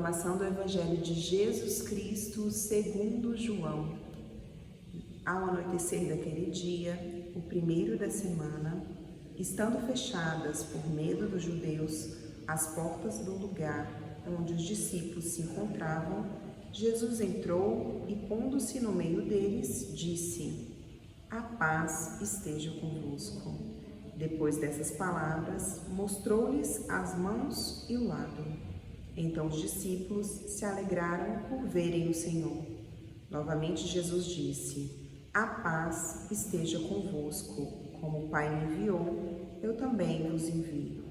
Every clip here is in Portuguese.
Proclamação do Evangelho de Jesus Cristo segundo João. Ao anoitecer daquele dia, o primeiro da semana, estando fechadas por medo dos judeus as portas do lugar onde os discípulos se encontravam, Jesus entrou e, pondo-se no meio deles, disse: "A paz esteja convosco." Depois dessas palavras, mostrou-lhes as mãos e o lado. Então os discípulos se alegraram por verem o Senhor. Novamente Jesus disse: "A paz esteja convosco. Como o Pai me enviou, eu também vos envio."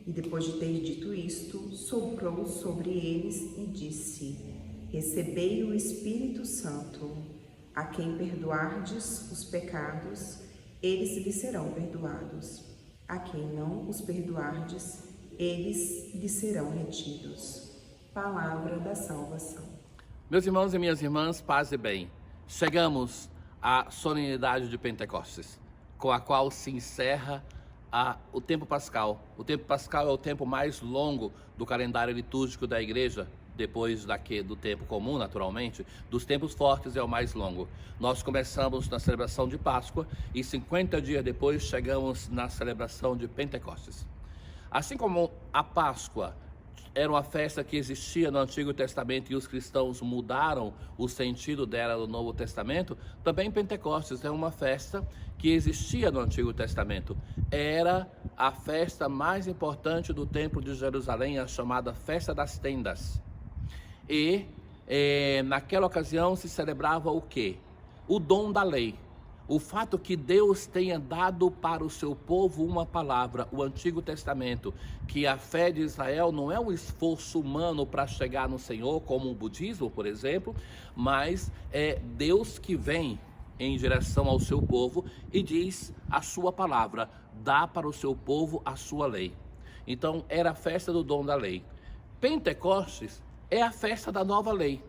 E depois de ter dito isto, soprou sobre eles e disse: "Recebei o Espírito Santo. A quem perdoardes os pecados, eles lhes serão perdoados. A quem não os perdoardes, eles lhes serão retidos." Palavra da salvação. Meus irmãos e minhas irmãs, paz e bem. Chegamos à solenidade de Pentecostes, com a qual se encerra o tempo pascal. O tempo pascal é o tempo mais longo do calendário litúrgico da igreja, depois do tempo comum, naturalmente. Dos tempos fortes é o mais longo. Nós começamos na celebração de Páscoa e 50 dias depois chegamos na celebração de Pentecostes. Assim como a Páscoa era uma festa que existia no Antigo Testamento e os cristãos mudaram o sentido dela no Novo Testamento, também Pentecostes é uma festa que existia no Antigo Testamento. Era a festa mais importante do Templo de Jerusalém, a chamada Festa das Tendas. E naquela ocasião se celebrava o quê? O dom da lei. O fato que Deus tenha dado para o seu povo uma palavra, o Antigo Testamento, que a fé de Israel não é um esforço humano para chegar no Senhor, como o budismo, por exemplo, mas é Deus que vem em direção ao seu povo e diz a sua palavra, dá para o seu povo a sua lei. Então era a festa do dom da lei. Pentecostes é a festa da nova lei.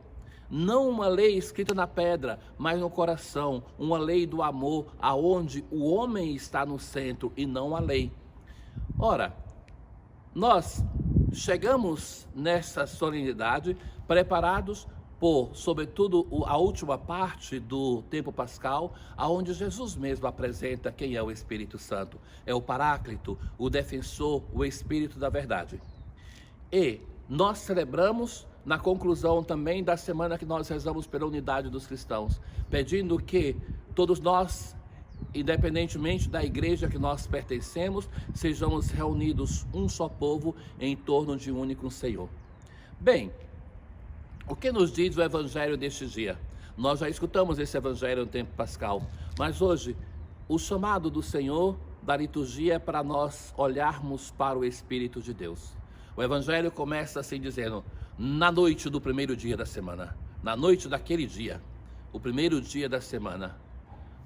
Não uma lei escrita na pedra, mas no coração, uma lei do amor, aonde o homem está no centro e não a lei. Ora, nós chegamos nessa solenidade preparados por, sobretudo, a última parte do tempo pascal, aonde Jesus mesmo apresenta quem é o Espírito Santo. É o Paráclito, o defensor, o Espírito da verdade. E nós celebramos na conclusão também da semana que nós rezamos pela unidade dos cristãos, pedindo que todos nós, independentemente da igreja que nós pertencemos, sejamos reunidos um só povo em torno de um único Senhor. Bem, o que nos diz o Evangelho deste dia? Nós já escutamos esse Evangelho no tempo pascal, mas hoje o chamado do Senhor da liturgia é para nós olharmos para o Espírito de Deus. O Evangelho começa assim dizendo: na noite do primeiro dia da semana, na noite daquele dia, o primeiro dia da semana.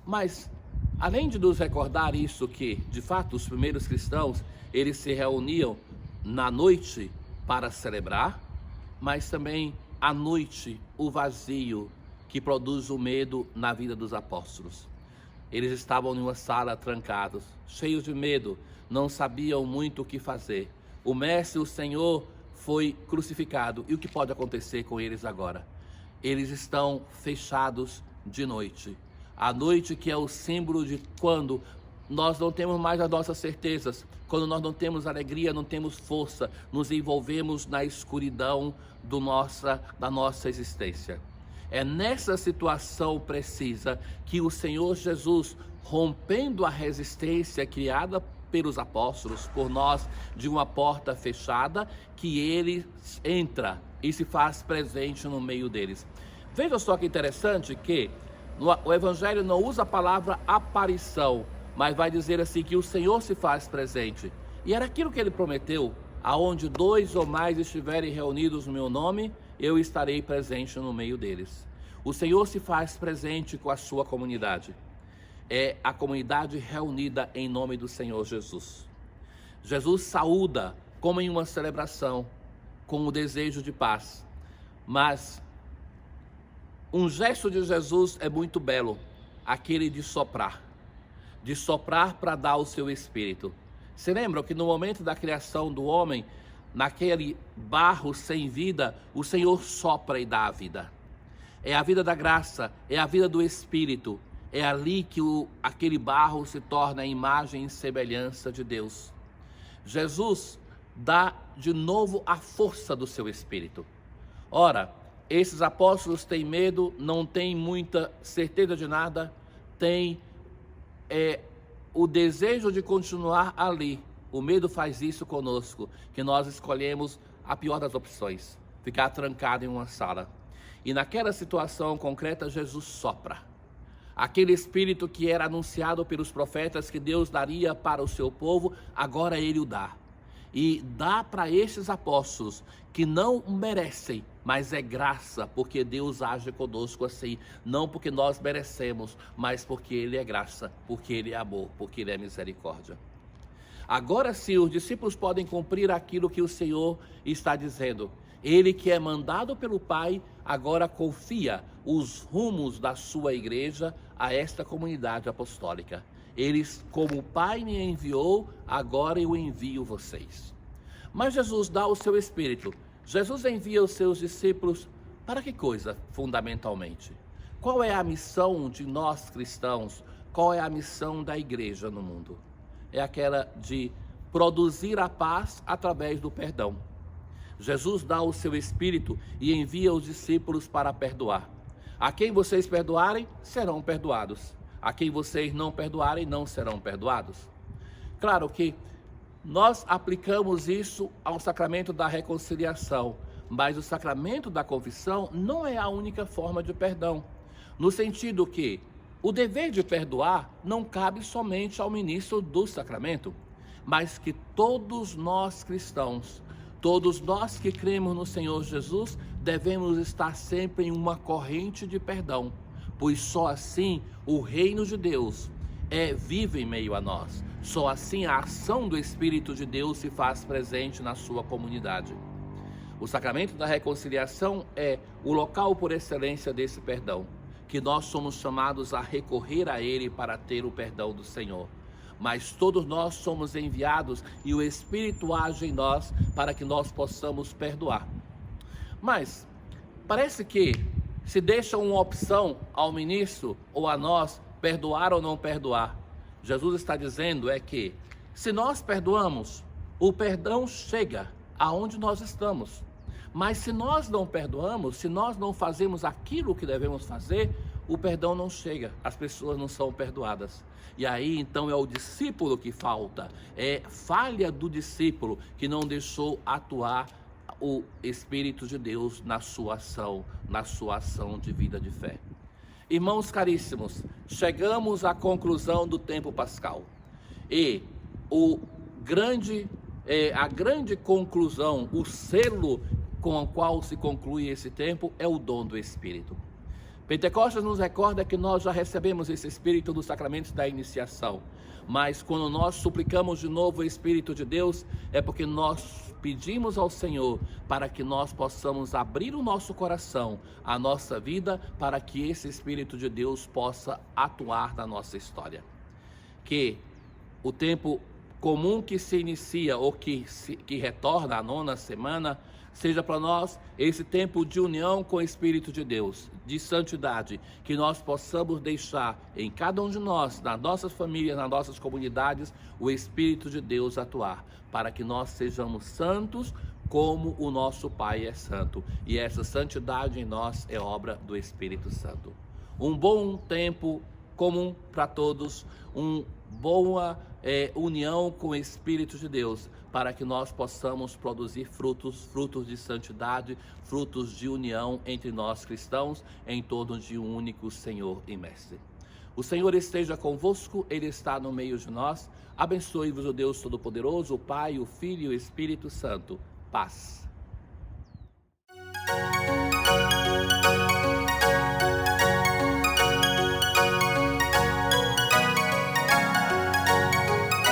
Mas, além de nos recordar isso, que de fato os primeiros cristãos, eles se reuniam na noite para celebrar, mas também à noite o vazio que produz o medo na vida dos apóstolos. Eles estavam em uma sala trancados, cheios de medo, não sabiam muito o que fazer. O Mestre, o Senhor, foi crucificado. E o que pode acontecer com eles agora? Eles estão fechados de noite. A noite que é o símbolo de quando nós não temos mais as nossas certezas, quando nós não temos alegria, não temos força, nos envolvemos na escuridão da nossa existência. É nessa situação precisa que o Senhor Jesus, rompendo a resistência criada pelos apóstolos, por nós, de uma porta fechada, que ele entra e se faz presente no meio deles. Veja só que interessante que o Evangelho não usa a palavra aparição, mas vai dizer assim que o Senhor se faz presente. E era aquilo que ele prometeu: aonde 2 ou mais estiverem reunidos no meu nome, eu estarei presente no meio deles. O Senhor se faz presente com a sua comunidade. É a comunidade reunida em nome do Senhor Jesus. Jesus saúda como em uma celebração, com o desejo de paz. Mas um gesto de Jesus é muito belo, aquele de soprar para dar o seu Espírito. Se lembram que no momento da criação do homem, naquele barro sem vida, o Senhor sopra e dá a vida. É a vida da graça, é a vida do Espírito. É ali que aquele barro se torna a imagem e semelhança de Deus. Jesus dá de novo a força do seu Espírito. Ora, esses apóstolos têm medo, não têm muita certeza de nada, têm o desejo de continuar ali. O medo faz isso conosco, que nós escolhemos a pior das opções, ficar trancado em uma sala. E naquela situação concreta, Jesus sopra. Aquele Espírito que era anunciado pelos profetas que Deus daria para o seu povo, agora Ele o dá. E dá para estes apóstolos que não merecem, mas é graça, porque Deus age conosco assim, não porque nós merecemos, mas porque Ele é graça, porque Ele é amor, porque Ele é misericórdia. Agora sim, os discípulos podem cumprir aquilo que o Senhor está dizendo. Ele que é mandado pelo Pai, agora confia os rumos da sua igreja a esta comunidade apostólica. Eles, como o Pai me enviou, agora eu envio vocês. Mas Jesus dá o seu Espírito. Jesus envia os seus discípulos para que coisa, fundamentalmente? Qual é a missão de nós cristãos? Qual é a missão da igreja no mundo? É aquela de produzir a paz através do perdão. Jesus dá o seu Espírito e envia os discípulos para perdoar. A quem vocês perdoarem, serão perdoados. A quem vocês não perdoarem, não serão perdoados. Claro que nós aplicamos isso ao sacramento da reconciliação, mas o sacramento da confissão não é a única forma de perdão, no sentido que o dever de perdoar não cabe somente ao ministro do sacramento, mas que todos nós cristãos, todos nós que cremos no Senhor Jesus, devemos estar sempre em uma corrente de perdão, pois só assim o reino de Deus vive em meio a nós. Só assim a ação do Espírito de Deus se faz presente na sua comunidade. O sacramento da reconciliação é o local por excelência desse perdão, que nós somos chamados a recorrer a ele para ter o perdão do Senhor. Mas todos nós somos enviados e o Espírito age em nós para que nós possamos perdoar. Mas parece que se deixa uma opção ao ministro ou a nós perdoar ou não perdoar. Jesus está dizendo que se nós perdoamos, o perdão chega aonde nós estamos. Mas se nós não perdoamos, se nós não fazemos aquilo que devemos fazer, o perdão não chega, as pessoas não são perdoadas. E aí então é o discípulo que falta, é falha do discípulo que não deixou atuar o Espírito de Deus na sua ação de vida de fé. Irmãos caríssimos, chegamos à conclusão do tempo pascal. E a grande conclusão, o selo com o qual se conclui esse tempo é o dom do Espírito. Pentecostes nos recorda que nós já recebemos esse Espírito dos sacramentos da iniciação, mas quando nós suplicamos de novo o Espírito de Deus, é porque nós pedimos ao Senhor para que nós possamos abrir o nosso coração, a nossa vida, para que esse Espírito de Deus possa atuar na nossa história. Que o tempo comum que se inicia ou que retorna à 9ª semana, seja para nós esse tempo de união com o Espírito de Deus, de santidade, que nós possamos deixar em cada um de nós, nas nossas famílias, nas nossas comunidades, o Espírito de Deus atuar, para que nós sejamos santos como o nosso Pai é santo. E essa santidade em nós é obra do Espírito Santo. Um bom tempo comum para todos, uma boa união com o Espírito de Deus, para que nós possamos produzir frutos de santidade, frutos de união entre nós cristãos, em torno de um único Senhor e Mestre. O Senhor esteja convosco, Ele está no meio de nós. Abençoe-vos o Deus Todo-Poderoso, o Pai, o Filho e o Espírito Santo. Paz.